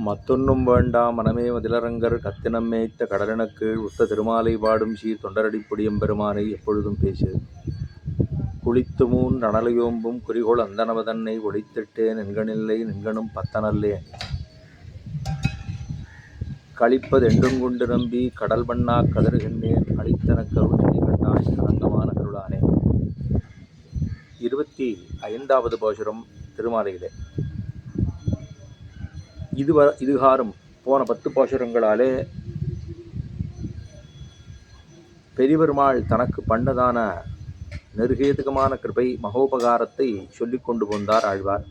மத்தொன்னும் வேண்டா மனமே மதிலரங்கர் கத்தினம் மேய்த்த கடலினக்கீழ் உத்த திருமாலை பாடும் சீர் தொண்டரடிப்பொடியம் பெருமானை எப்பொழுதும் பேசு. குளித்துமூன் றனலையோம்பும் குறிகோள் அந்தனவதன்னை ஒளித்திட்டேன் என்கணில்லை நின்கணும் பத்தனல்லேன் களிப்பதென்றுங்கொண்டு நம்பி கடல் பண்ணாக் கதறுகின்றேன் அளித்தனக் கருணை கண்டாய் களங்கமான கருளானே. 25வது பாசுரம் திருமாலையிலே. இதுகாரும் போன 10 பாசுரங்களாலே பெரியபெருமாள் தனக்கு பண்ணதான நெருகேதுகமான கிருபை மகோபகாரத்தை சொல்லிக் கொண்டு வந்தார் ஆழ்வார்.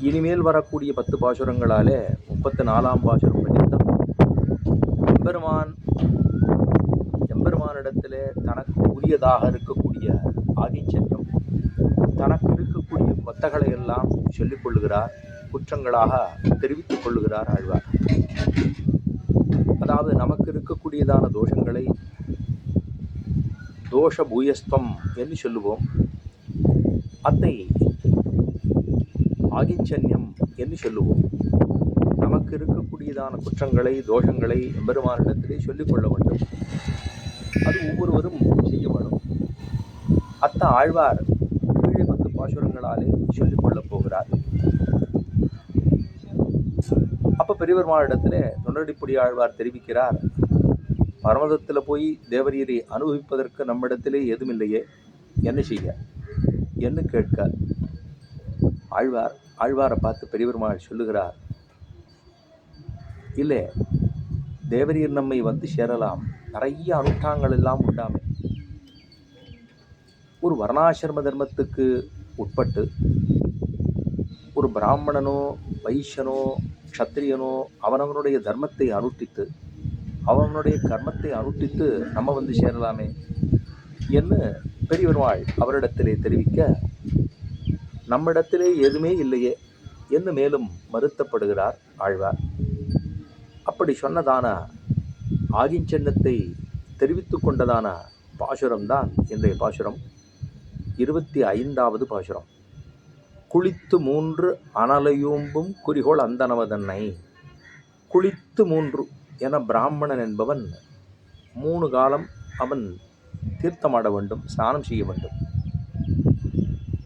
இனிமேல் வரக்கூடிய 10 பாசுரங்களாலே 34ஆம் பாசுரம் பர்யந்தம் எம்பெருமானிடத்திலே தனக்கு உரியதாக இருக்கக்கூடிய ஆதிச்சன்யம், தனக்கு இருக்கக்கூடிய கொத்தகளை எல்லாம் சொல்லிக் கொள்ளுகிறார், குற்றங்களாக தெரிவித்துக் கொள்ளுகிறார் ஆழ்வார். அதாவது நமக்கு இருக்கக்கூடியதான தோஷங்களை தோஷ பூயஸ்தம் என்று சொல்லுவோம், அத்தை ஆகிச்சன்யம் என்று சொல்லுவோம். நமக்கு இருக்கக்கூடியதான குற்றங்களை தோஷங்களை எம்பெருமானிடத்திலே சொல்லிக் கொள்ள வேண்டும். அது ஒவ்வொருவரும் செய்ய வேண்டும். அத்த ஆழ்வார் கீழே 10 பாசுரங்களாலே சொல்லிக் கொள்ளப் போகிறார். அப்ப பெரியபெருமாளிடத்திலே தொண்டரடிப்பொடி ஆழ்வார் தெரிவிக்கிறார், பரமதத்தில் போய் தேவரீரை அனுபவிப்பதற்கு நம்மிடத்திலே எதுவுமில்லையே, என்ன செய்ய என்று கேட்க ஆழ்வாரை பார்த்து பெரியபெருமாள் சொல்லுகிறார், இல்லை, தேவரீர் நம்மை வந்து சேரலாம், நிறைய அனுஷ்டாங்கள் எல்லாம் உண்டாமே. ஒரு வர்ணாசிரம தர்மத்துக்கு உட்பட்டு ஒரு பிராமணனோ வைஷ்யனோ க்ஷத்திரியனோ அவனவனுடைய தர்மத்தை அனுஷ்டித்து அவனுடைய கர்மத்தை அனுஷ்டித்து நம்ம வந்து சேரலாமே என்று பெரியபெருமாள் அவரிடத்திலே தெரிவிக்க, நம்மிடத்திலே எதுவுமே இல்லையே என்று மேலும் வருத்தப்படுகிறார் ஆழ்வார். அப்படி சொன்னதான ஆகிஞ்சன்னத்தை தெரிவித்து கொண்டதான பாசுரம்தான் இன்றைய பாசுரம், 25வது பாசுரம். குளித்து 3 அனலையோம்பும் குறிகோள் அந்தனவதன்னை. குளித்து 3 என பிராமணன் என்பவன் 3 காலம் அவன் தீர்த்தமாட வேண்டும், ஸ்நானம் செய்ய வேண்டும்.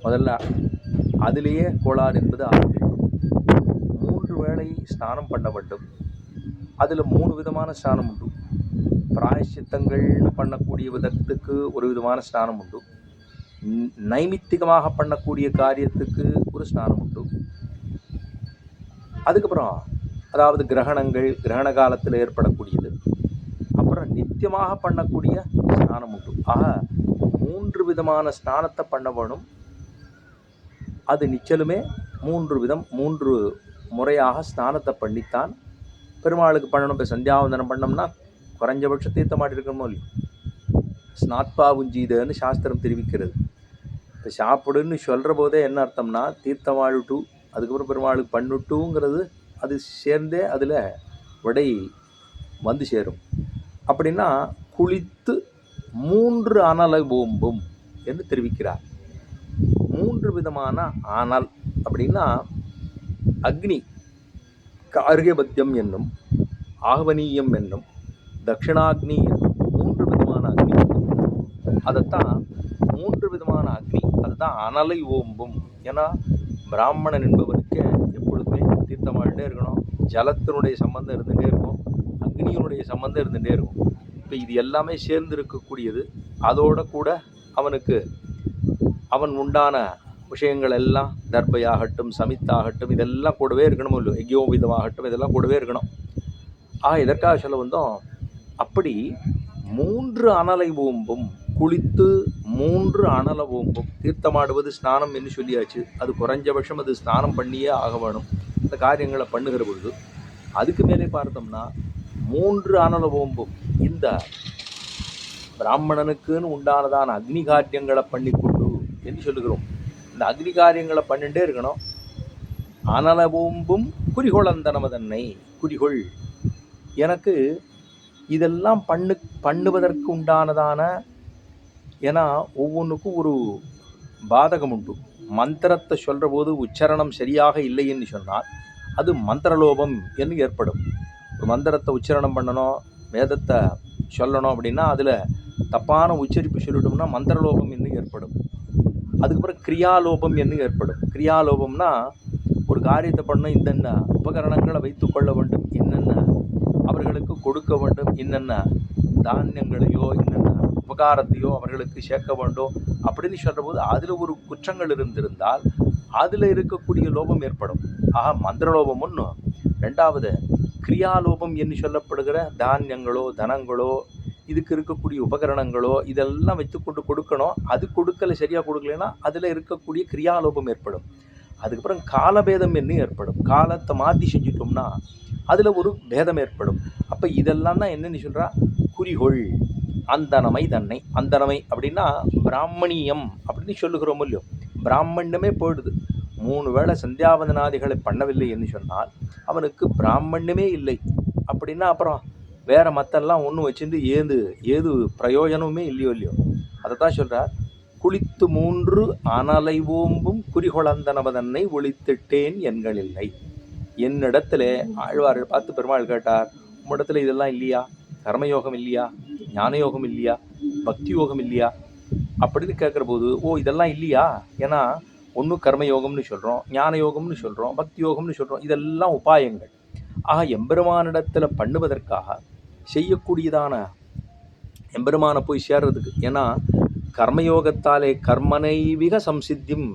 முதல்ல அதிலேயே கோளாறு என்பது ஆரம்பிக்கும். 3 வேளை ஸ்நானம் பண்ண வேண்டும். அதில் 3 விதமான ஸ்நானம் உண்டு. பிராயச்சித்தங்கள் பண்ணக்கூடிய விதத்துக்கு ஒரு விதமான ஸ்நானம் உண்டு. நைமித்திகமாக பண்ணக்கூடிய காரியத்துக்கு ஒரு ஸ்நானம் உண்டு. அதுக்கப்புறம் அதாவது கிரகணங்கள், கிரகண காலத்தில் ஏற்படக்கூடியது. அப்புறம் நித்தியமாக பண்ணக்கூடிய ஸ்நானம் உண்டு. ஆக 3 விதமான ஸ்நானத்தை பண்ண வேணும். அது நிச்சலுமே 3 விதம், 3 முறையாக ஸ்நானத்தை பண்ணித்தான் பெருமாளுக்கு பண்ணணும். இப்போ சந்தியாவந்தனம் பண்ணோம்னா குறைஞ்சபட்ச தீர்த்தமாடி இருக்கணுமோ இல்லையோ, ஸ்நாத்பா உஞ்சீதன்னு சாஸ்திரம் தெரிவிக்கிறது. இப்போ சாப்பிடுன்னு சொல்கிற போதே என்ன அர்த்தம்னா, தீர்த்தமாழுட்டு அதுக்கப்புறம் பெருமாளுக்கு பண்ணுட்டுங்கிறது அது சேர்ந்தே அதில் விடை வந்து சேரும். அப்படின்னா குளித்து 3 அனலை ஓம்பும் என்று தெரிவிக்கிறார். 3 விதமான அனல் அப்படின்னா அக்னி, கார்கபத்தியம் என்னும், ஆகவனீயம் என்னும், தட்சிணாக்னி என்னும் 3 விதமான அக்னி. அதைத்தான் 3 விதமான அக்னி, அதுதான் அனலை ஓம்பும். ஏன்னா பிராமணன் என்பவருக்கு எப்பொழுதுமே தீர்த்தமாகிட்டே இருக்கணும், ஜலத்தினுடைய சம்பந்தம் இருந்துகிட்டே இருக்கும், அக்னியினுடைய சம்பந்தம் இருந்துகிட்டே இருக்கும். இப்போ இது எல்லாமே சேர்ந்து இருக்கக்கூடியது. அதோட கூட அவனுக்கு அவன் உண்டான விஷயங்கள் எல்லாம் தர்பையாகட்டும், சமித்தாகட்டும், இதெல்லாம் கூடவே இருக்கணுமோ இல்லையோ, யஜ்யோபிதமாகட்டும், இதெல்லாம் கூடவே இருக்கணும். இதற்காக சொல்ல வந்தோம். அப்படி 3 அனலை ஓம்பும், குளித்து 3 அனலை ஓம்பும். தீர்த்தமாடுவது ஸ்நானம் என்று சொல்லியாச்சு. அது குறைஞ்சபட்சம் அது ஸ்நானம் பண்ணியே ஆக வேணும் இந்த காரியங்களை பண்ணுகிற பொழுது. அதுக்கு மேலே பார்த்தோம்னா 3 அனலை ஓம்பும். இந்த பிராமணனுக்குன்னு உண்டானதான அக்னி காரியங்களை பண்ணிக்கொண்டு என்று சொல்லுகிறோம். இந்த அக்னி காரியங்களை பண்ணிட்டே இருக்கணும். அனலை ஓம்பும் குறிகோள் அந்தனவதன்னை. குறிகோள் எனக்கு இதெல்லாம் பண்ணுவதற்கு உண்டானதான, ஏன்னா ஒவ்வொன்றுக்கும் ஒரு பாதகம் உண்டு. மந்திரத்தை சொல்கிற போது உச்சரணம் சரியாக இல்லை என்று சொன்னால் அது மந்திரலோபம் என்று ஏற்படும். ஒரு மந்திரத்தை உச்சாரணம் பண்ணணும், வேதத்தை சொல்லணும் அப்படின்னா அதில் தப்பான உச்சரிப்பு சொல்லிட்டோம்னா மந்திரலோபம் என்று ஏற்படும். அதுக்கப்புறம் கிரியாலோபம் என்று ஏற்படும். கிரியாலோபம்னா ஒரு காரியத்தை பண்ணணும், இன்னென்ன உபகரணங்களை வைத்து கொள்ள வேண்டும், இன்னென்ன அவர்களுக்கு கொடுக்க வேண்டும், இன்னென்ன தானியங்களையோ இன்னென்ன உபகாரத்தையோ அவர்களுக்கு சேர்க்க வேண்டும் அப்படின்னு சொல்கிற போது அதில் ஒரு குற்றங்கள் இருந்திருந்தால் அதில் இருக்கக்கூடிய லோபம் ஏற்படும். ஆக மந்திரலோபம் ஒன்று. ரெண்டாவது கிரியாலோபம் என்று சொல்லப்படுகிற தானியங்களோ தனங்களோ இதுக்கு இருக்கக்கூடிய உபகரணங்களோ இதெல்லாம் வைத்துக்கொண்டு கொடுக்கணும், அது கொடுக்கல சரியாக கொடுக்கலன்னா அதில் இருக்கக்கூடிய கிரியாலோபம் ஏற்படும். அதுக்கப்புறம் காலபேதம் என்று ஏற்படும். காலத்தை மாற்றி செஞ்சிட்டோம்னா அதில் ஒரு பேதம் ஏற்படும். அப்போ இதெல்லாம் தான் என்னென்னு சொல்கிறா, குறிகொள் அந்தனமை தன்னை. அந்தனமை அப்படின்னா பிராமணியம் அப்படின்னு சொல்லுகிறோம் இல்லையோ, பிராமணியமே போயிடுது. 3 வேளை சந்தியாவந்தனாதிகளை பண்ணவில்லை என்று சொன்னால் அவனுக்கு பிராமணியமே இல்லை அப்படின்னா அப்புறம் வேற மற்றெல்லாம் ஒன்று வச்சுட்டு ஏது பிரயோஜனமே இல்லையோ. அதை தான் சொல்கிறார், குளித்து 3 அனலை ஓம்பும் குறிகொளந்தனவதன்னை ஒளித்திட்டேன் எண்களில்லை. என்னிடத்துல ஆழ்வார் பார்த்து பெருமாள் கேட்டார், உம்மிடத்துல இதெல்லாம் இல்லையா, கர்மயோகம் இல்லையா, ஞானயோகம் இல்லையா, பக்தி யோகம் இல்லையா அப்படின்னு கேட்குற போது, ஓ இதெல்லாம் இல்லையா, ஏன்னா ஒன்று கர்மயோகம்னு சொல்கிறோம், ஞான யோகம்னு சொல்கிறோம், பக்தி யோகம்னு சொல்கிறோம், இதெல்லாம் உபாயங்கள். ஆக எம்பெருமானிடத்தில் பண்ணுவதற்காக செய்யக்கூடியதான எம்பெருமானை போய் சேர்றதுக்கு. ஏன்னா கர்மயோகத்தாலே கர்மனைவிக சம்சித்திம்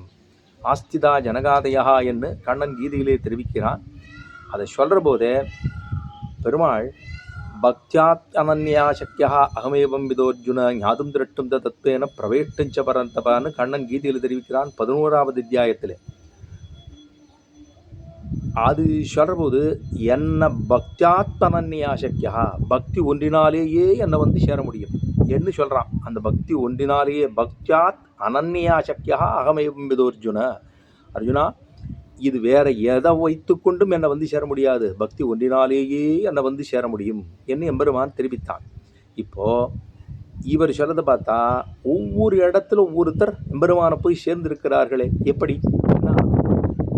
ஆஸ்திதா ஜனகாதையா என்று கண்ணன் கீதையிலே தெரிவிக்கிறான். அதை சொல்கிற போதே பெருமாள் பக்தியாத் அனன்யா சக்கியா அகமேவம் விதோர்ஜுன ஞாதும் திரட்டும் தத்துவேன பிரவேட்டுஞ்ச பரந்தபான்னு கண்ணன் கீதையில் தெரிவிக்கிறான் 11வது அத்தியாயத்தில். அது சொல்கிற போது என்ன பக்தியாத் அனன்யா சக்கியா, பக்தி ஒன்றினாலேயே என்னை சேர முடியும் என்று சொல்கிறான். அந்த பக்தி ஒன்றினாலேயே பக்தியாத் அனன்யா சக்கியா அகமேவம் விதோர்ஜுன, அர்ஜுனா இது வேற எதை வைத்து கொண்டும் என்னை சேர முடியாது, பக்தி ஒன்றினாலேயே என்னை சேர முடியும் என்று எம்பெருமான் தெரிவித்தான். இப்போது இவர் சொல்லதை பார்த்தா ஒவ்வொரு இடத்துல ஒவ்வொருத்தர் எம்பெருமானை போய் சேர்ந்திருக்கிறார்களே. எப்படி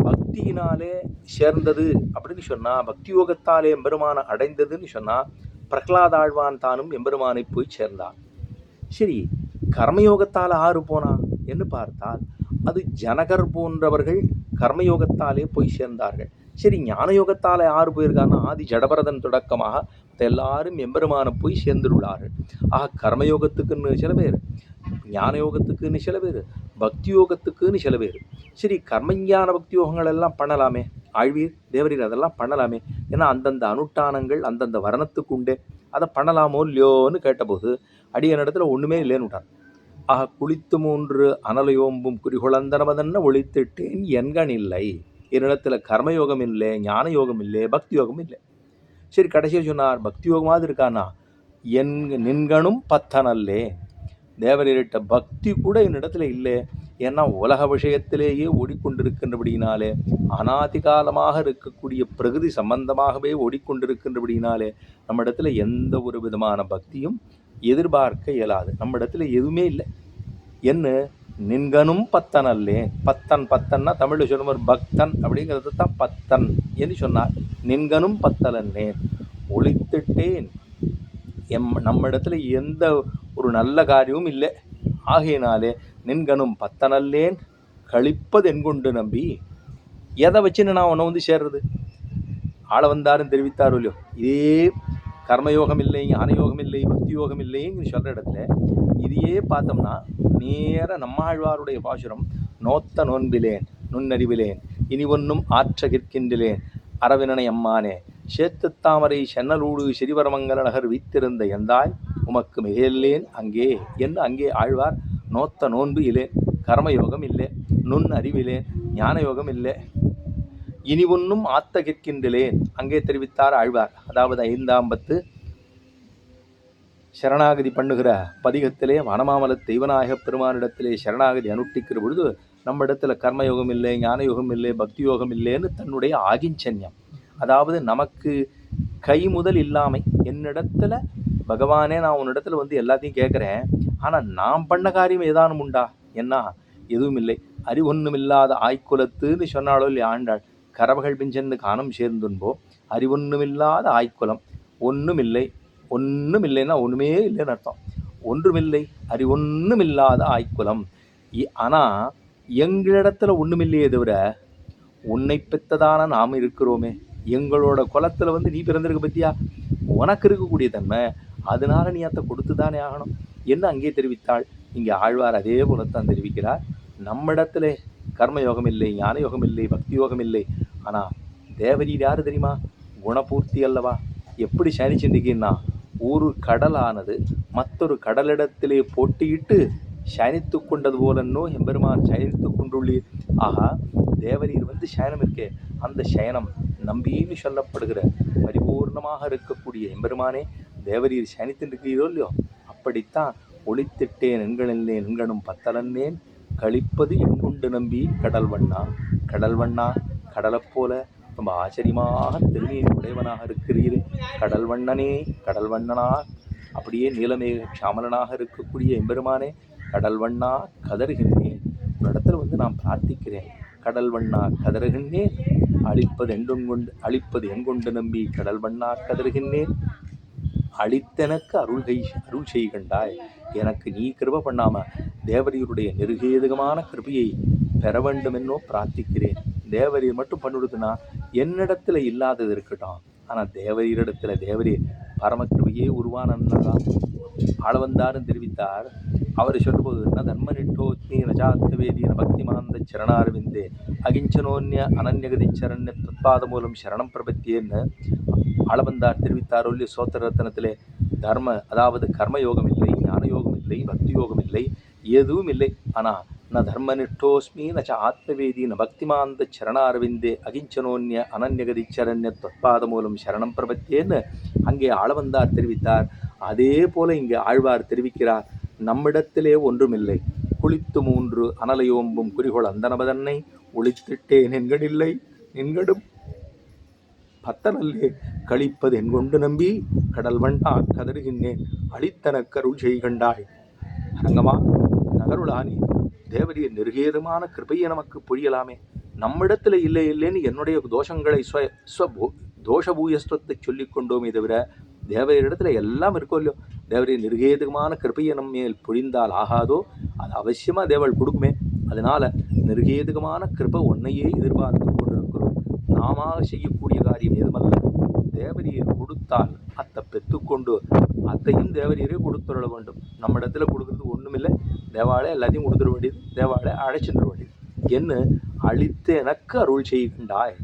பக்தியினாலே சேர்ந்தது அப்படின்னு சொன்னால், பக்தி யோகத்தாலே எம்பெருமானை அடைந்ததுன்னு சொன்னால் பிரகலாத ஆழ்வான் தானும் எம்பெருமானை போய் சேர்ந்தான். சரி, கர்மயோகத்தால் ஆறு போனா என்று பார்த்தால் அது ஜனகர் போன்றவர்கள் கர்மயோகத்தாலே போய் சேர்ந்தார்கள். சரி, ஞானயோகத்தாலே ஆறு போயிருக்காங்கன்னா ஆதி ஜடபரதன் தொடக்கமாக எல்லாரும் எம்பெருமானை போய் சேர்ந்துள்ளார்கள். ஆக கர்மயோகத்துக்குன்னு சில பேர், ஞான யோகத்துக்குன்னு சில பேர், பக்தி யோகத்துக்குன்னு சில பேர். சரி, கர்மஞான பக்தி யோகங்கள் எல்லாம் பண்ணலாமே, ஆழ்வீர் தேவரீர் அதெல்லாம் பண்ணலாமே, ஏன்னா அந்தந்த அனுஷ்டானங்கள் அந்தந்த வரணத்துக்கு உண்டே, அதை பண்ணலாமோ இல்லையோன்னு கேட்டபோது அடியனிடத்துல ஒன்றுமே இல்லைன்னு விட்டார். ஆக குளித்து 3 அனலையோம்பும் குறிகொளந்தனவதன்ன ஒளித்திட்டேன் என்கண் இல்லை. என்னிடத்துல கர்மயோகம் இல்லை, ஞான யோகம் இல்லை, பக்தி யோகம் இல்லை. சரி, கடைசியாக சொன்னார் பக்தி யோகமாவது இருக்கானா, நின்கணும் பத்தனல்லே, தேவரீரிட்ட பக்தி கூட என்னிடத்துல இல்லை. ஏன்னா உலக விஷயத்திலேயே ஓடிக்கொண்டிருக்கின்றபடியினாலே, அனாதிகாலமாக இருக்கக்கூடிய பிரகிருதி சம்பந்தமாகவே ஓடிக்கொண்டிருக்கின்றபடியினாலே நம்ம இடத்துல எந்த ஒரு விதமான பக்தியும் எதிர்பார்க்க இயலாது. நம்ம இடத்துல எதுவுமே இல்லை. என்ன நின்கனும் பத்தனல்லே, பத்தன்னா தமிழில் சொல்லும்போது பக்தன் அப்படிங்கிறது தான் பத்தன் என்று சொன்னார். நின்கனும் பத்தலன்னேன் ஒளித்திட்டேன், நம்ம இடத்துல எந்த ஒரு நல்ல காரியமும் இல்லை. ஆகையினாலே நின்கனும் பத்தனல்லேன் கழிப்பது என்கொண்டு நம்பி, எதை வச்சுன்னு நான் உன்னை சேர்றது, ஆள வந்தாருன்னு தெரிவித்தாரோ இல்லையோ, இதே கர்மயோகம் இல்லை, ஞானயோகம் இல்லை, பக்தி யோகம் இல்லைன்னு சொல்கிற இடத்துல இதையே பார்த்தோம்னா நேர நம்மாழ்வாருடைய பாசுரம், நோத்த நோன்பிலேன் நுண்ணறிவிலேன் இனி ஒன்றும் ஆற்ற கிற்கின்றிலேன் அரவினனை அம்மானே சேத்துத்தாமரை சென்னலூடு சிறிவரமங்கல நகர் வீத்திருந்த எந்தாய் உமக்கு மிகையல்லேன் அங்கே என்று அங்கே ஆழ்வார் நோத்த நோன்பு இல்லேன், கர்மயோகம் இல்லை, நுண் அறிவிலேன், ஞான யோகம் இல்லை, இனி ஒன்றும் ஆத்த கேட்கின்றேன் அங்கே தெரிவித்தார் ஆழ்வார். அதாவது 5ஆம் பத்து சரணாகதி பண்ணுகிற பதிகத்திலே வனமாமல தெய்வநாயக பெருமானிடத்திலே சரணாகதி அனுஷ்டிக்கிற பொழுது நம்ம இடத்துல கர்மயோகம் இல்லை, ஞான யோகம் இல்லை, பக்தி யோகம் இல்லைன்னு தன்னுடைய ஆகிஞ்சன்யம், அதாவது நமக்கு கை முதல் இல்லாமை, என்னிடத்துல பகவானே நான் உன்னிடத்துல எல்லாத்தையும் கேட்குறேன், ஆனால் நான் பண்ண காரியம் ஏதானும் உண்டா, என்ன எதுவும் இல்லை, அறிவொன்னும் இல்லாத ஆய்க்குலத்துன்னு சொன்னாலோ இல்லையா ஆண்டாள், கரவகள் பிஞ்சென்று காணம் சேர்ந்துன்போ அறிவொன்றுமில்லாத ஆய்க்குலம். ஒன்றுமில்லை, ஒன்றுமில்லைன்னா ஒன்றுமே இல்லைன்னு அர்த்தம். ஒன்றுமில்லை அறிவொன்றுமில்லாத ஆய்க்குலம். ஆனால் எங்களிடத்துல ஒன்றுமில்லையே தவிர உன்னை பெற்றதான நாம் இருக்கிறோமே, எங்களோட குலத்தில் வந்து நீ பிறந்திருக்க பற்றியா, உனக்கு இருக்கக்கூடிய தன்மை, அதனால நீ அதை கொடுத்து தானே ஆகணும் என்று அங்கே தெரிவித்தாள். இங்கே ஆழ்வார் அதே போலத்தான் தெரிவிக்கிறார். நம்மிடத்துல கர்மயோகம் இல்லை, ஞான யோகம் இல்லை, பக்தி யோகம் இல்லை. ஆனால் தேவரீர் யார் தெரியுமா? குணபூர்த்தி அல்லவா? எப்படி சயனிச்சுருக்கீன்னா, ஒரு கடலானது மற்றொரு கடலிடத்திலே போட்டியிட்டு சயனித்து கொண்டது போலன்னோ எம்பெருமான் சயனித்து கொண்டுள்ளீர். ஆகா, தேவரீர் வந்து சயனம் இருக்கே, அந்த சயனம் நம்பின்னு சொல்லப்படுகிற பரிபூர்ணமாக இருக்கக்கூடிய எம்பெருமானே தேவரீர் சயனித்திருக்கிறீரோ இல்லையோ, அப்படித்தான் ஒளித்திட்டேன் எண்களில்லே எண்கணும் பத்தலன்னேன் கழிப்பது எண்கொண்டு நம்பி கடல் வண்ணா. கடல் வண்ணா, கடலைப் போல ரொம்ப ஆச்சரியமாக திருநீர் உடையவனாக இருக்கிறீர். கடல் வண்ணனே, கடல் வண்ணனா, அப்படியே நீலமேக சாமலனாக இருக்கக்கூடிய எம்பெருமானே, கடல் வண்ணா கதறுகின்றேன். ஒரு இடத்துல வந்து நான் பிரார்த்திக்கிறேன். கடல் வண்ணா கதறுகின்றேன், அழிப்பது எண்கொண்டு நம்பி கடல் வண்ணா கதறுகின்றேன். அழித்தெனக்கு அருள் செய்கண்டாய். எனக்கு நீ கிருபை பண்ணாம தேவரீருடைய நெருகேதுகமான கிருபையை பெற வேண்டும் என்னோ பிரார்த்திக்கிறேன். தேவரீர் மட்டும் பண்ணிவிடுதுன்னா என்னிடத்துல இல்லாதது இருக்கட்டும், ஆனால் தேவரீரிடத்துல தேவரீர் பரமக்கிருபையே உருவானதா ஆளவந்தாருன்னு தெரிவித்தார். அவர் சொல்லும்போது ந தன்மனிட்டோத்மி நஜாத்வேதீன பக்திமாந்த சரணாரவிந்தே அகிஞ்சனோன்ய அனன்யகதி சரண்ய தத்பாத மூலம் சரணம் பிரபத்தியேன்னு ஆளவந்தார் தெரிவித்தாரோ இல்லையோ சோத்திர ரத்னத்திலே. அதாவது கர்மயோகம் இல்லை, ஞான யோகம் இல்லை, பக்தி யோகம் இல்லை, எதுவும் இல்லை. ஆனால் ந தர்மனிஷ்டோஸ்மி ந ச ஆத்மவேதி ந பக்திமாந்த சரணாரவிந்தே அகிஞ்சனோன்ய அனன்யகதி சரண்ய தத்பாத மூலம் சரணம் பிரபத்தியேன்னு அங்கே ஆளவந்தார் தெரிவித்தார். அதே போல இங்கே ஆழ்வார் தெரிவிக்கிறார். நம்மிடத்திலே ஒன்றுமில்லை, குளித்து 3 அனலையோம்பும் குறிகோள் அந்தனபதன்னை ஒளித்திட்டேன் என்கடில்லை என்கடும் பத்தனல்லே கழிப்பது என்கொண்டு நம்பி கடல் வண்டா கதறுகின்றேன் அழித்தனக்கு அருள் செய்கண்டாய். அரங்கமா நகருளானி, தேவரீர் நெருகேதுமான கிருபையை நமக்கு பொழியலாமே. நம்மிடத்துல இல்லை இல்லைன்னு என்னுடைய தோஷங்களை தோஷபூயஸ்வத்தை சொல்லிக் கொண்டோமே தவிர தேவரிடத்துல எல்லாம் இருக்கோ இல்லையோ. தேவரீர் நிருகேதுகமான கிருபையை நம்ம மேல் பொழிந்தால் ஆகாதோ, அது அவசியமாக தேவள் கொடுக்குமே. அதனால நிருகேதுகமான கிருபை ஒன்னையே எதிர்பார்த்து கொண்டிருக்கிறோம். நாம செய்யக்கூடிய காரியம் எதுமல்ல. தேவரீர் கொடுத்தால் அத்தை பெற்றுக்கொண்டு அத்தையும் தேவரீரே கொடுத்துட வேண்டும். நம்ம இடத்துல கொடுக்குறது ஒன்றுமில்லை, தேவாளை எல்லாத்தையும் கொடுத்துட வேண்டியது, தேவாளை அழைச்சிட வேண்டியது. என்ன அழித்து எனக்கு அருள் செய்கின்றாய்.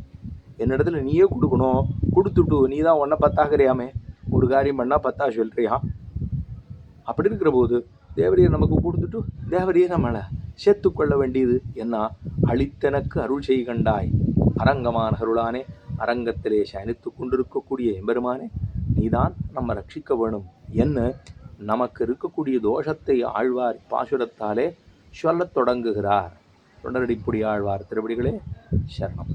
என்னிடத்துல நீயே கொடுக்கணும், கொடுத்துட்டு நீ தான் ஒன்றை பத்தாகிறியாமே, ஒரு காரியம் பண்ணால் 10 சொல்கிறியா. அப்படி இருக்கிற போது தேவரீர் நமக்கு கொடுத்துட்டு தேவரீர் நம்மளை சேர்த்துக்கொள்ள வேண்டியது என்ன? அழித்தனக்கு அருள் செய்கண்டாய். அரங்கமான அருளானே, அரங்கத்திலே சயனித்து கொண்டிருக்கக்கூடிய எம்பெருமானே, நீதான் நம்ம ரட்சிக்க வேணும் என்ன நமக்கு இருக்கக்கூடிய தோஷத்தை ஆழ்வார் பாசுரத்தாலே சொல்லத் தொடங்குகிறார். தொடரடிப்புடி ஆழ்வார் திருவடிகளே சரணம்.